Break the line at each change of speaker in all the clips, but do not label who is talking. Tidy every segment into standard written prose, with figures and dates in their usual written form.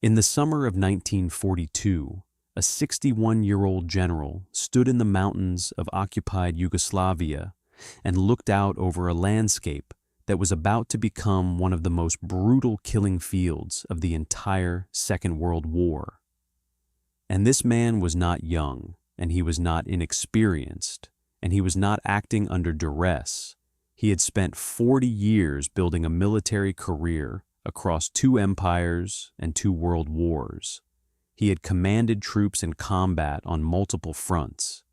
In the summer of 1942, a 61-year-old general stood in the mountains of occupied Yugoslavia and looked out over a landscape that was about to become one of the most brutal killing fields of the entire Second World War. And this man was not young, and he was not inexperienced, and he was not acting under duress. He had spent 40 years building a military career across 2 empires and 2 world wars. He had commanded troops in combat on multiple fronts.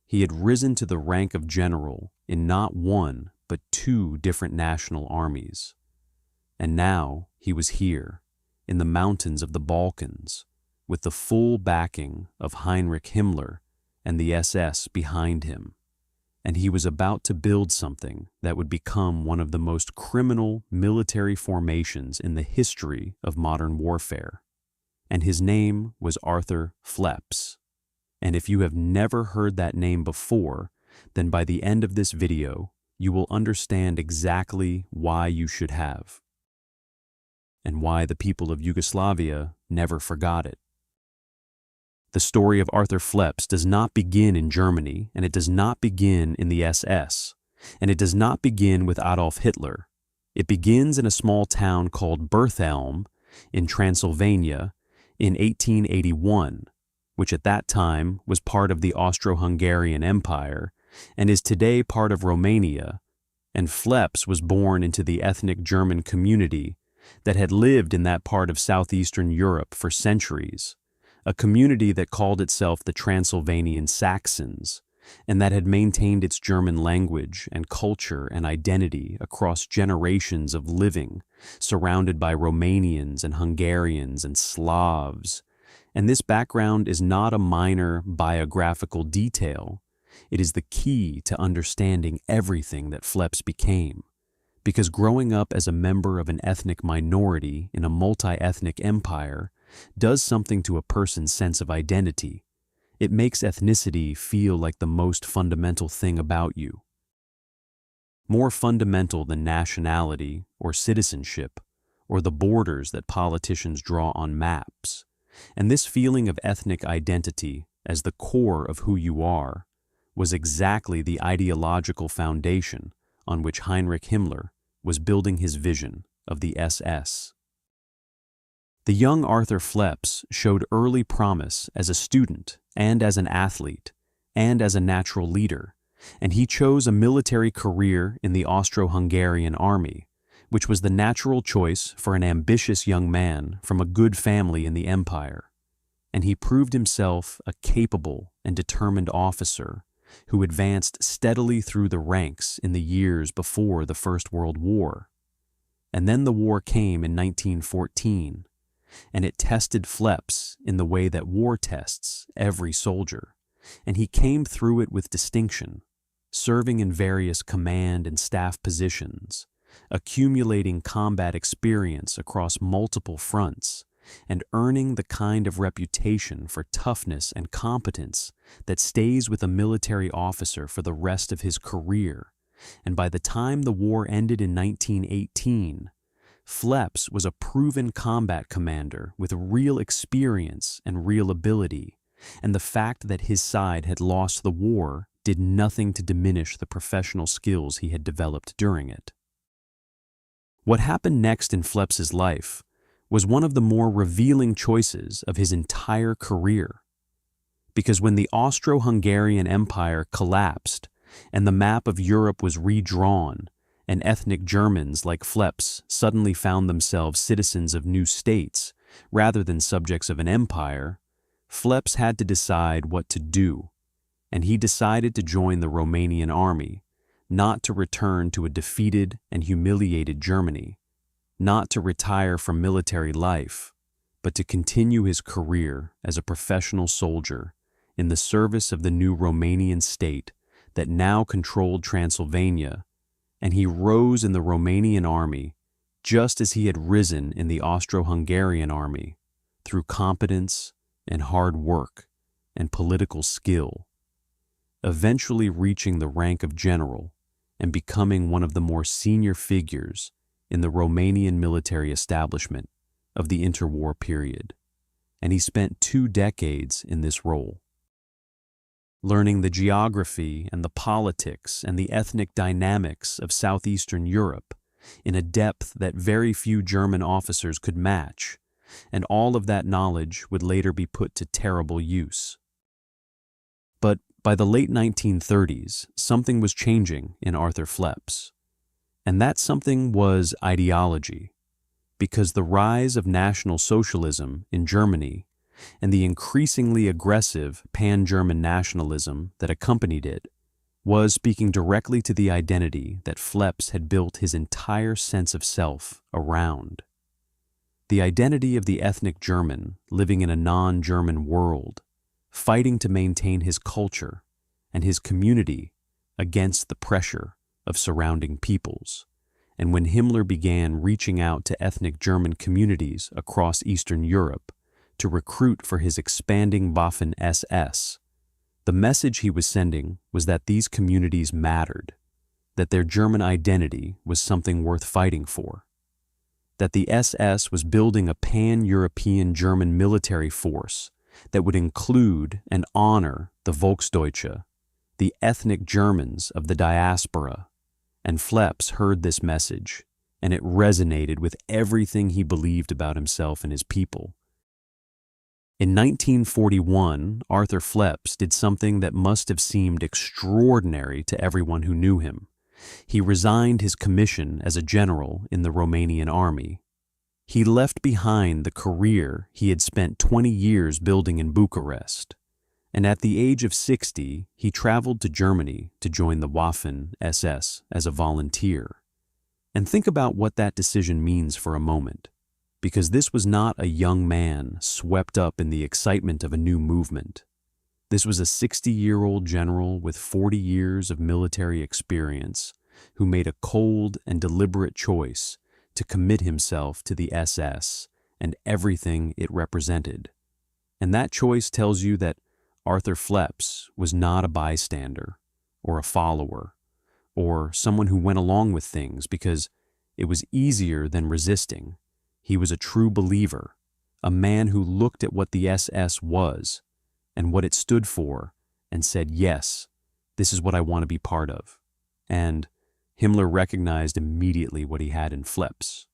He had risen to the rank of general in not 1, but 2 different national armies. And now he was here, in the mountains of the Balkans, with the full backing of Heinrich Himmler and the SS behind him. And he was about to build something that would become one of the most criminal military formations in the history of modern warfare. And his name was Arthur Phleps. And if you have never heard that name before, then by the end of this video, you will understand exactly why you should have, and why the people of Yugoslavia never forgot it. The story of Arthur Phleps does not begin in Germany, and it does not begin in the SS, and it does not begin with Adolf Hitler. It begins in a small town called Berthelm in Transylvania in 1881, which at that time was part of the Austro-Hungarian Empire and is today part of Romania, and Phleps was born into the ethnic German community that had lived in that part of southeastern Europe for centuries, a community that called itself the Transylvanian Saxons, and that had maintained its German language and culture and identity across generations of living, surrounded by Romanians and Hungarians and Slavs. And this background is not a minor biographical detail. It is the key to understanding everything that Phleps became, because growing up as a member of an ethnic minority in a multi-ethnic empire does something to a person's sense of identity. It makes ethnicity feel like the most fundamental thing about you. More fundamental than nationality or citizenship or the borders that politicians draw on maps. And this feeling of ethnic identity as the core of who you are was exactly the ideological foundation on which Heinrich Himmler was building his vision of the SS. The young Arthur Phleps showed early promise as a student and as an athlete and as a natural leader, and he chose a military career in the Austro-Hungarian Army, which was the natural choice for an ambitious young man from a good family in the empire. And he proved himself a capable and determined officer who advanced steadily through the ranks in the years before the First World War. And then the war came in 1914, and it tested Phleps in the way that war tests every soldier, and he came through it with distinction, serving in various command and staff positions, accumulating combat experience across multiple fronts, and earning the kind of reputation for toughness and competence that stays with a military officer for the rest of his career. And by the time the war ended in 1918, Phleps was a proven combat commander with real experience and real ability, and the fact that his side had lost the war did nothing to diminish the professional skills he had developed during it. What happened next in Phleps's life was one of the more revealing choices of his entire career. Because when the Austro-Hungarian Empire collapsed and the map of Europe was redrawn, and ethnic Germans like Phleps suddenly found themselves citizens of new states rather than subjects of an empire, Phleps had to decide what to do, and he decided to join the Romanian Army, not to return to a defeated and humiliated Germany, not to retire from military life, but to continue his career as a professional soldier in the service of the new Romanian state that now controlled Transylvania. And he rose in the Romanian army just as he had risen in the Austro-Hungarian army through competence and hard work and political skill, eventually reaching the rank of general and becoming one of the more senior figures in the Romanian military establishment of the interwar period. and he spent 2 decades in this role. Learning the geography and the politics and the ethnic dynamics of southeastern Europe in a depth that very few German officers could match, and all of that knowledge would later be put to terrible use. But by the late 1930s, something was changing in Arthur Phleps, and that something was ideology, because the rise of National Socialism in Germany and the increasingly aggressive pan-German nationalism that accompanied it was speaking directly to the identity that Phleps had built his entire sense of self around. The identity of the ethnic German living in a non-German world, fighting to maintain his culture and his community against the pressure of surrounding peoples. And when Himmler began reaching out to ethnic German communities across Eastern Europe to recruit for his expanding Waffen SS, the message he was sending was that these communities mattered, that their German identity was something worth fighting for, that the SS was building a pan-European German military force that would include and honor the Volksdeutsche, the ethnic Germans of the diaspora. And Phleps heard this message, and it resonated with everything he believed about himself and his people. In 1941, Arthur Phleps did something that must have seemed extraordinary to everyone who knew him. He resigned his commission as a general in the Romanian Army. He left behind the career he had spent 20 years building in Bucharest, and at the age of 60, he traveled to Germany to join the Waffen SS as a volunteer. And think about what that decision means for a moment, because this was not a young man swept up in the excitement of a new movement. This was a 60-year-old general with 40 years of military experience who made a cold and deliberate choice to commit himself to the SS and everything it represented. And that choice tells you that Arthur Phleps was not a bystander or a follower or someone who went along with things because it was easier than resisting. He was a true believer, a man who looked at what the SS was and what it stood for and said, yes, this is what I want to be part of. And Himmler recognized immediately what he had in Phleps,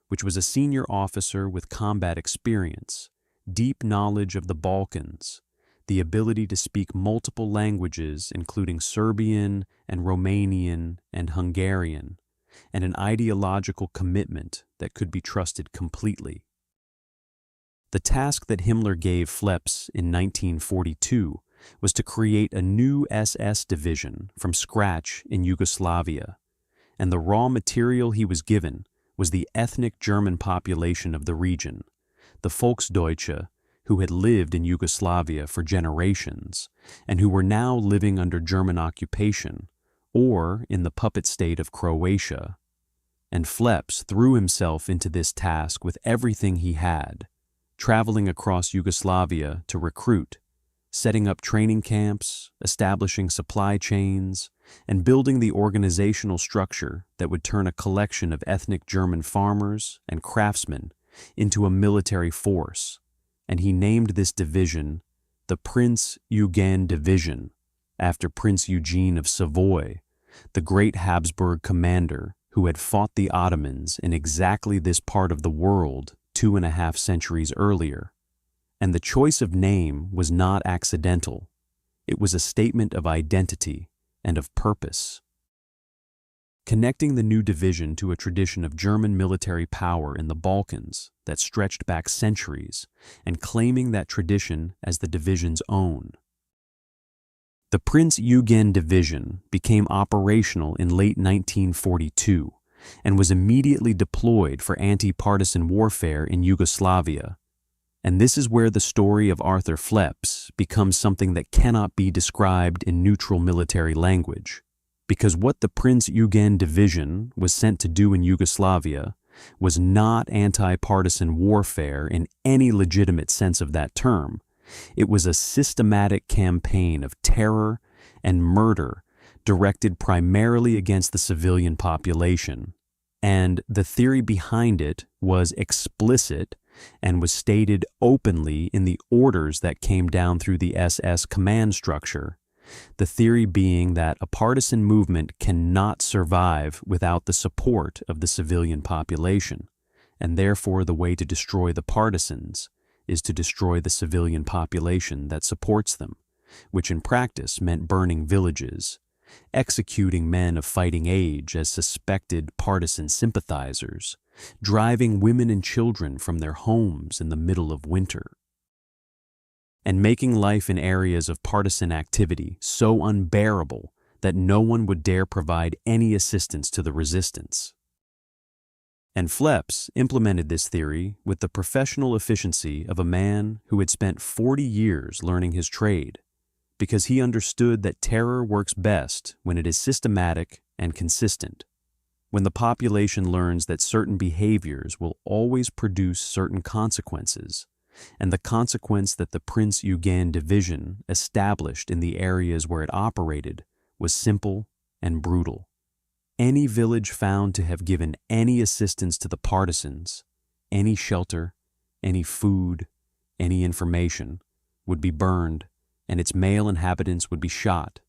which was a senior officer with combat experience, deep knowledge of the Balkans, the ability to speak multiple languages including Serbian and Romanian and Hungarian, and an ideological commitment that could be trusted completely. The task that Himmler gave Phleps in 1942 was to create a new SS division from scratch in Yugoslavia, and the raw material he was given was the ethnic German population of the region, the Volksdeutsche, who had lived in Yugoslavia for generations and who were now living under German occupation or in the puppet state of Croatia. And Phleps threw himself into this task with everything he had, traveling across Yugoslavia to recruit, setting up training camps, establishing supply chains, and building the organizational structure that would turn a collection of ethnic German farmers and craftsmen into a military force. And he named this division the Prinz Eugen Division, after Prince Eugene of Savoy, the great Habsburg commander who had fought the Ottomans in exactly this part of the world 2.5 centuries earlier. And the choice of name was not accidental. It was a statement of identity and of purpose. Connecting the new division to a tradition of German military power in the Balkans that stretched back centuries, and claiming that tradition as the division's own. The Prinz Eugen Division became operational in late 1942 and was immediately deployed for anti-partisan warfare in Yugoslavia. And this is where the story of Arthur Phleps becomes something that cannot be described in neutral military language. Because what the Prinz Eugen Division was sent to do in Yugoslavia was not anti-partisan warfare in any legitimate sense of that term. It was a systematic campaign of terror and murder directed primarily against the civilian population. And the theory behind it was explicit and was stated openly in the orders that came down through the SS command structure, the theory being that a partisan movement cannot survive without the support of the civilian population, and therefore the way to destroy the partisans is to destroy the civilian population that supports them, which in practice meant burning villages, executing men of fighting age as suspected partisan sympathizers, driving women and children from their homes in the middle of winter, and making life in areas of partisan activity so unbearable that no one would dare provide any assistance to the resistance. And Phleps implemented this theory with the professional efficiency of a man who had spent 40 years learning his trade, because he understood that terror works best when it is systematic and consistent, when the population learns that certain behaviors will always produce certain consequences, and the consequence that the Prinz Eugen Division established in the areas where it operated was simple and brutal. Any village found to have given any assistance to the partisans, any shelter, any food, any information, would be burned, and its male inhabitants would be shot,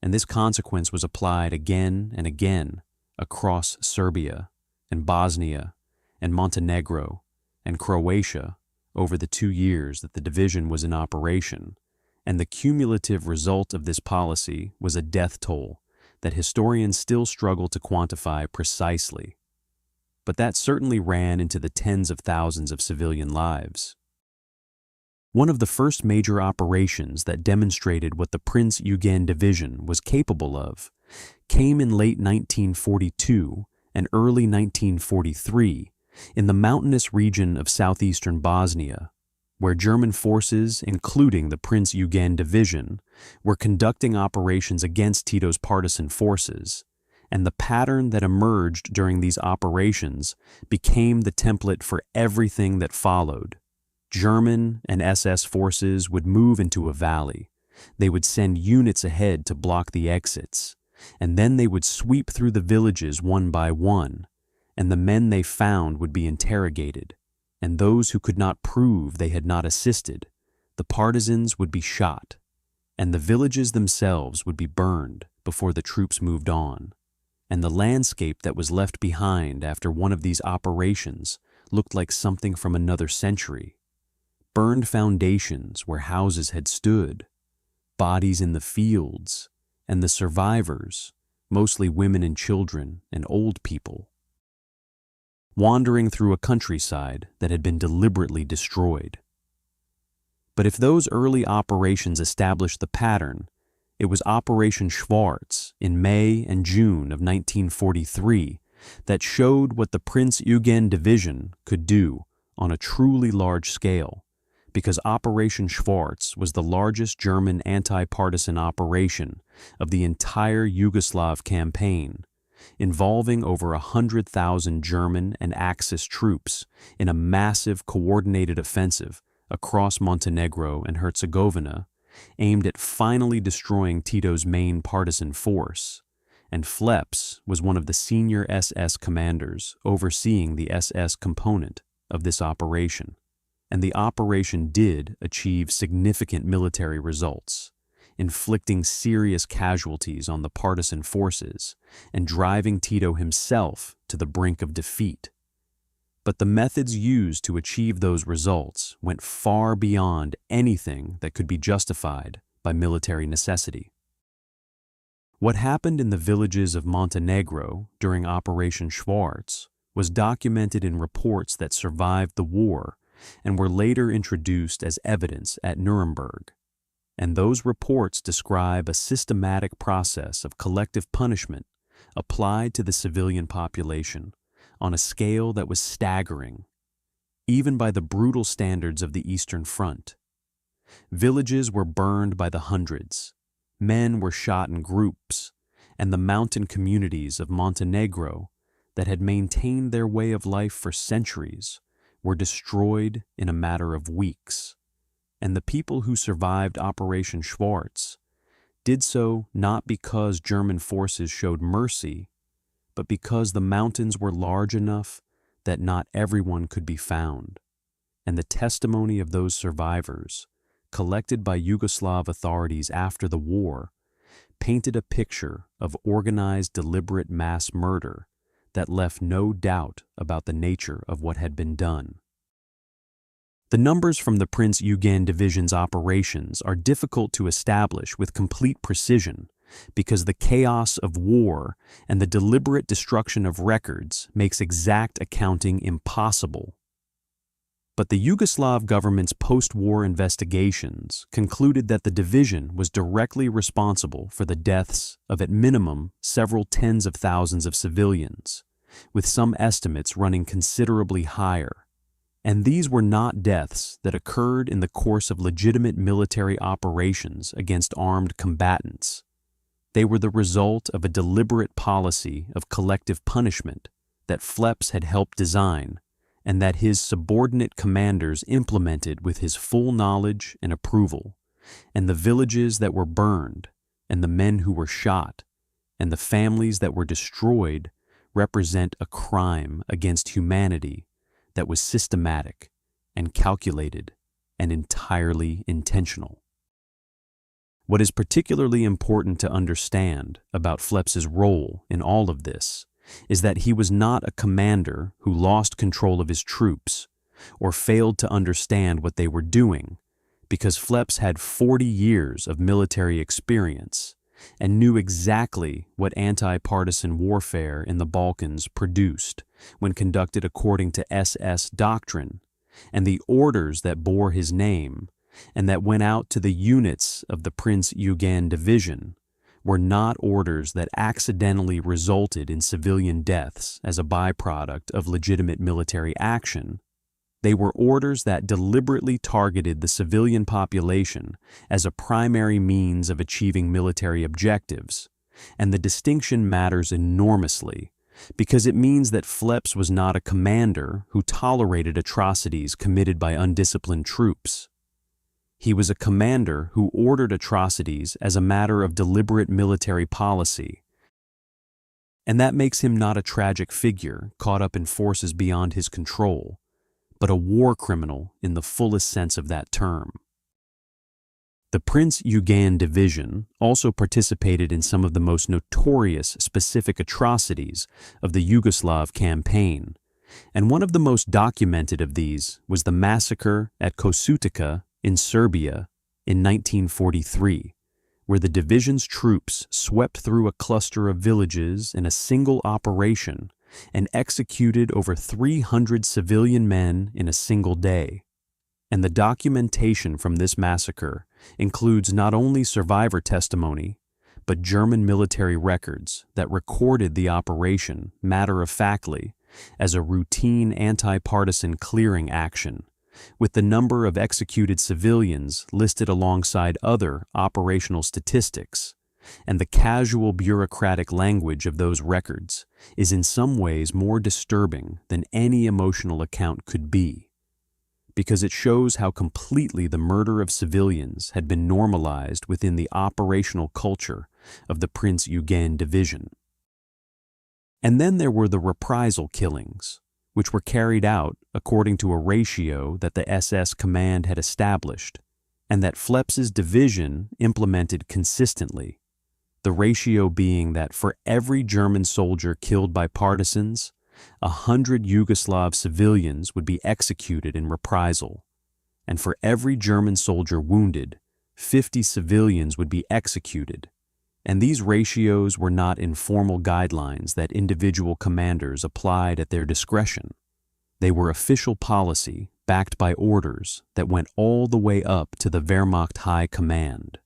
and this consequence was applied again and again across Serbia and Bosnia and Montenegro and Croatia over the 2 years that the division was in operation, and the cumulative result of this policy was a death toll that historians still struggle to quantify precisely. But that certainly ran into the tens of thousands of civilian lives. One of the first major operations that demonstrated what the Prinz Eugen Division was capable of came in late 1942 and early 1943 in the mountainous region of southeastern Bosnia, where German forces, including the Prinz Eugen Division, were conducting operations against Tito's partisan forces, and the pattern that emerged during these operations became the template for everything that followed. German and SS forces would move into a valley. They would send units ahead to block the exits, and then they would sweep through the villages one by one, and the men they found would be interrogated, and those who could not prove they had not assisted, the partisans would be shot, and the villages themselves would be burned before the troops moved on, and the landscape that was left behind after one of these operations looked like something from another century. Burned foundations where houses had stood, bodies in the fields, and the survivors, mostly women and children and old people, wandering through a countryside that had been deliberately destroyed. But if those early operations established the pattern, it was Operation Schwarz in May and June of 1943 that showed what the Prinz Eugen Division could do on a truly large scale, because Operation Schwarz was the largest German anti-partisan operation of the entire Yugoslav campaign, involving over 100,000 German and Axis troops in a massive coordinated offensive across Montenegro and Herzegovina, aimed at finally destroying Tito's main partisan force, and Phleps was one of the senior SS commanders overseeing the SS component of this operation. And the operation did achieve significant military results, inflicting serious casualties on the partisan forces and driving Tito himself to the brink of defeat. But the methods used to achieve those results went far beyond anything that could be justified by military necessity. What happened in the villages of Montenegro during Operation Schwarz was documented in reports that survived the war and were later introduced as evidence at Nuremberg. And those reports describe a systematic process of collective punishment applied to the civilian population on a scale that was staggering, even by the brutal standards of the Eastern Front. Villages were burned by the hundreds, men were shot in groups, and the mountain communities of Montenegro that had maintained their way of life for centuries were destroyed in a matter of weeks, and the people who survived Operation Schwarz did so not because German forces showed mercy, but because the mountains were large enough that not everyone could be found, and the testimony of those survivors, collected by Yugoslav authorities after the war, painted a picture of organized, deliberate mass murder that left no doubt about the nature of what had been done. The numbers from the Prinz Eugen Division's operations are difficult to establish with complete precision because the chaos of war and the deliberate destruction of records makes exact accounting impossible. But the Yugoslav government's post-war investigations concluded that the division was directly responsible for the deaths of at minimum several tens of thousands of civilians, with some estimates running considerably higher. And these were not deaths that occurred in the course of legitimate military operations against armed combatants. They were the result of a deliberate policy of collective punishment that Phleps had helped design and that his subordinate commanders implemented with his full knowledge and approval, and the villages that were burned, and the men who were shot, and the families that were destroyed represent a crime against humanity that was systematic and calculated and entirely intentional. What is particularly important to understand about Phleps's role in all of this is that he was not a commander who lost control of his troops or failed to understand what they were doing, because Phleps had 40 years of military experience and knew exactly what anti-partisan warfare in the Balkans produced when conducted according to SS doctrine, and the orders that bore his name and that went out to the units of the Prinz Eugen Division were not orders that accidentally resulted in civilian deaths as a byproduct of legitimate military action. They were orders that deliberately targeted the civilian population as a primary means of achieving military objectives, and the distinction matters enormously because it means that Phleps was not a commander who tolerated atrocities committed by undisciplined troops. He was a commander who ordered atrocities as a matter of deliberate military policy, and that makes him not a tragic figure caught up in forces beyond his control, but a war criminal in the fullest sense of that term. The Prinz Eugen Division also participated in some of the most notorious specific atrocities of the Yugoslav campaign, and one of the most documented of these was the massacre at Kosutica in Serbia in 1943, where the division's troops swept through a cluster of villages in a single operation and executed over 300 civilian men in a single day. And the documentation from this massacre includes not only survivor testimony, but German military records that recorded the operation matter-of-factly as a routine anti-partisan clearing action, with the number of executed civilians listed alongside other operational statistics. And the casual bureaucratic language of those records is in some ways more disturbing than any emotional account could be, because it shows how completely the murder of civilians had been normalized within the operational culture of the Prinz Eugen Division. And then there were the reprisal killings, which were carried out according to a ratio that the SS command had established and that Phleps's division implemented consistently, the ratio being that for every German soldier killed by partisans, 100 Yugoslav civilians would be executed in reprisal, and for every German soldier wounded, 50 civilians would be executed. And these ratios were not informal guidelines that individual commanders applied at their discretion. They were official policy backed by orders that went all the way up to the Wehrmacht High Command.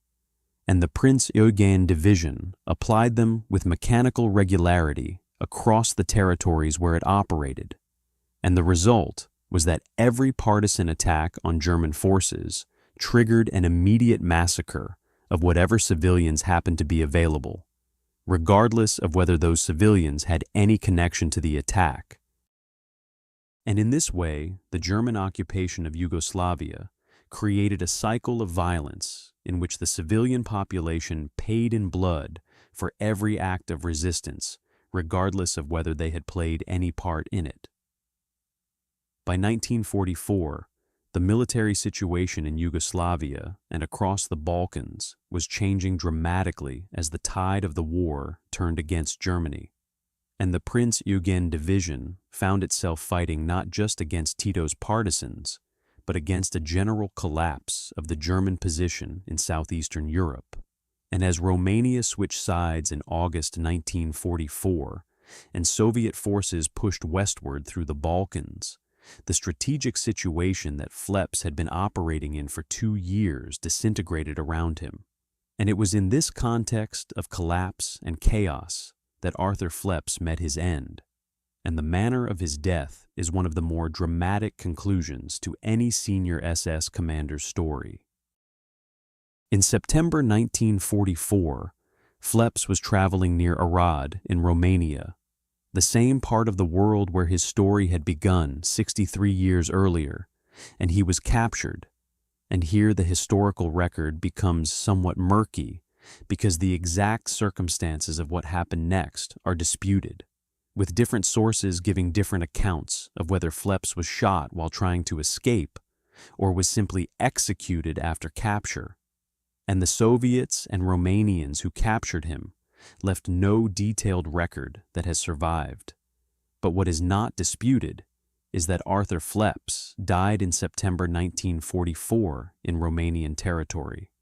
And the Prinz Eugen Division applied them with mechanical regularity across the territories where it operated. And the result was that every partisan attack on German forces triggered an immediate massacre of whatever civilians happened to be available, regardless of whether those civilians had any connection to the attack. And in this way, the German occupation of Yugoslavia created a cycle of violence in which the civilian population paid in blood for every act of resistance, regardless of whether they had played any part in it. By 1944, The military situation in Yugoslavia and across the Balkans was changing dramatically as the tide of the war turned against Germany, and the Prinz Eugen Division found itself fighting not just against Tito's partisans, but against a general collapse of the German position in southeastern Europe. And as Romania switched sides in August 1944 and Soviet forces pushed westward through the Balkans, the strategic situation that Phleps had been operating in for 2 years disintegrated around him. And it was in this context of collapse and chaos that Arthur Phleps met his end. And the manner of his death is one of the more dramatic conclusions to any senior SS commander's story. In September 1944, Phleps was traveling near Arad in Romania, the same part of the world where his story had begun 63 years earlier, and he was captured. And here the historical record becomes somewhat murky because the exact circumstances of what happened next are disputed, with different sources giving different accounts of whether Phleps was shot while trying to escape or was simply executed after capture. And the Soviets and Romanians who captured him left no detailed record that has survived. But what is not disputed is that Arthur Phleps died in September 1944 in Romanian territory,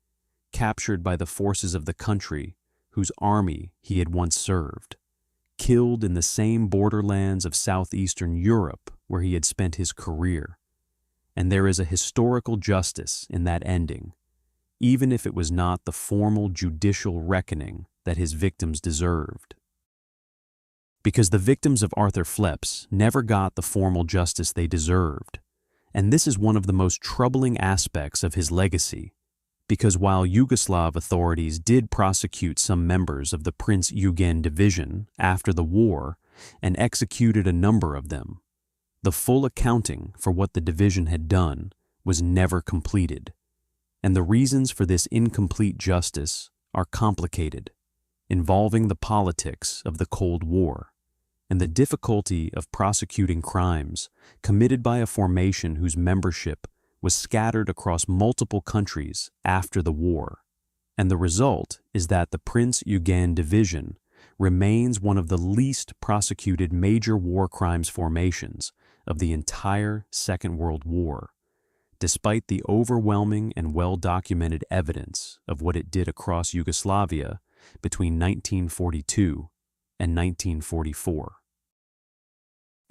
captured by the forces of the country whose army he had once served, killed in the same borderlands of southeastern Europe where he had spent his career. And there is a historical justice in that ending, even if it was not the formal judicial reckoning that his victims deserved. Because the victims of Arthur Phleps never got the formal justice they deserved, and this is one of the most troubling aspects of his legacy, because while Yugoslav authorities did prosecute some members of the Prinz Eugen Division after the war and executed a number of them, the full accounting for what the division had done was never completed. And the reasons for this incomplete justice are complicated, involving the politics of the Cold War and the difficulty of prosecuting crimes committed by a formation whose membership was scattered across multiple countries after the war. And the result is that the Prinz Eugen Division remains one of the least prosecuted major war crimes formations of the entire Second World War, despite the overwhelming and well-documented evidence of what it did across Yugoslavia between 1942 and 1944.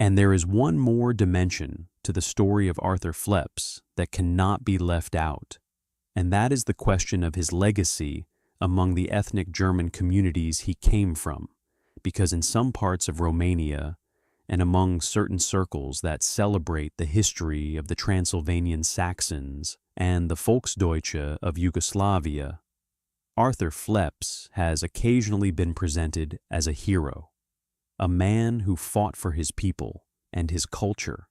And there is one more dimension to the story of Arthur Phleps that cannot be left out, and that is the question of his legacy among the ethnic German communities he came from, because in some parts of Romania and among certain circles that celebrate the history of the Transylvanian Saxons and the Volksdeutsche of Yugoslavia, Arthur Phleps has occasionally been presented as a hero, a man who fought for his people and his culture,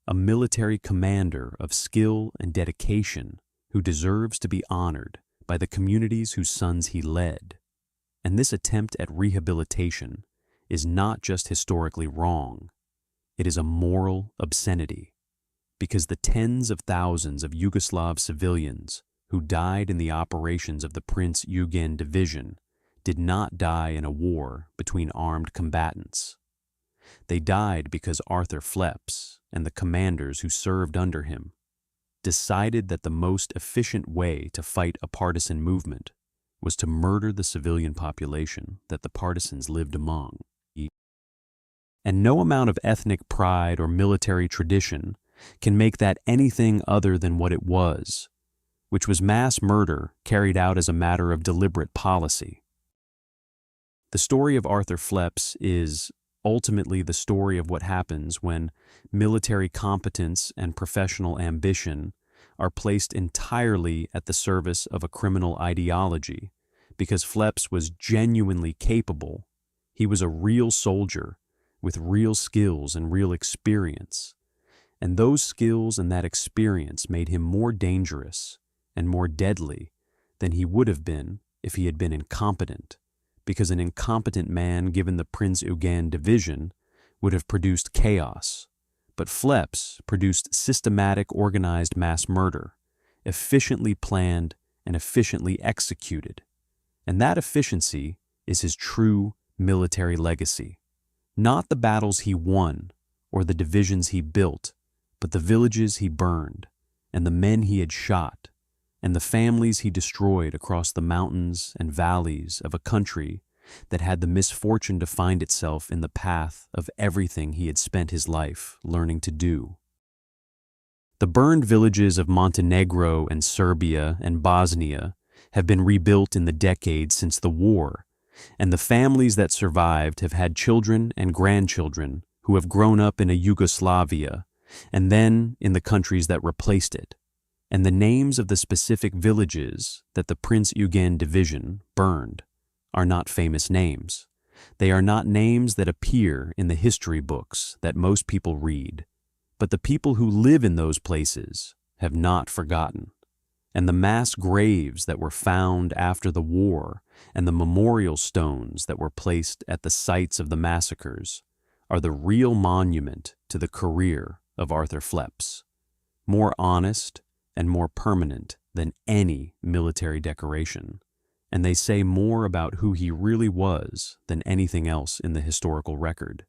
a military commander of skill and dedication who deserves to be honored by the communities whose sons he led. And this attempt at rehabilitation is not just historically wrong, it is a moral obscenity, because the tens of thousands of Yugoslav civilians who died in the operations of the Prinz Eugen Division did not die in a war between armed combatants. They died because Arthur Phleps and the commanders who served under him decided that the most efficient way to fight a partisan movement was to murder the civilian population that the partisans lived among. And no amount of ethnic pride or military tradition can make that anything other than what it was, which was mass murder carried out as a matter of deliberate policy. The story of Arthur Phleps is ultimately the story of what happens when military competence and professional ambition are placed entirely at the service of a criminal ideology, because Phleps was genuinely capable. He was a real soldier with real skills and real experience, and those skills and that experience made him more dangerous and more deadly than he would have been if he had been incompetent, because an incompetent man given the Prinz Eugen Division would have produced chaos, But Phleps produced systematic organized mass murder, efficiently planned and efficiently executed. And that efficiency is his true military legacy. Not the battles he won or the divisions he built, but the villages he burned, and the men he had shot, and the families he destroyed across the mountains and valleys of a country that had the misfortune to find itself in the path of everything he had spent his life learning to do. The burned villages of Montenegro and Serbia and Bosnia have been rebuilt in the decades since the war, and the families that survived have had children and grandchildren who have grown up in a Yugoslavia and then in the countries that replaced it. And the names of the specific villages that the Prinz Eugen Division burned are not famous names. They are not names that appear in the history books that most people read. But the people who live in those places have not forgotten. And the mass graves that were found after the war and the memorial stones that were placed at the sites of the massacres are the real monument to the career of Arthur Phleps, more honest and more permanent than any military decoration. And they say more about who he really was than anything else in the historical record.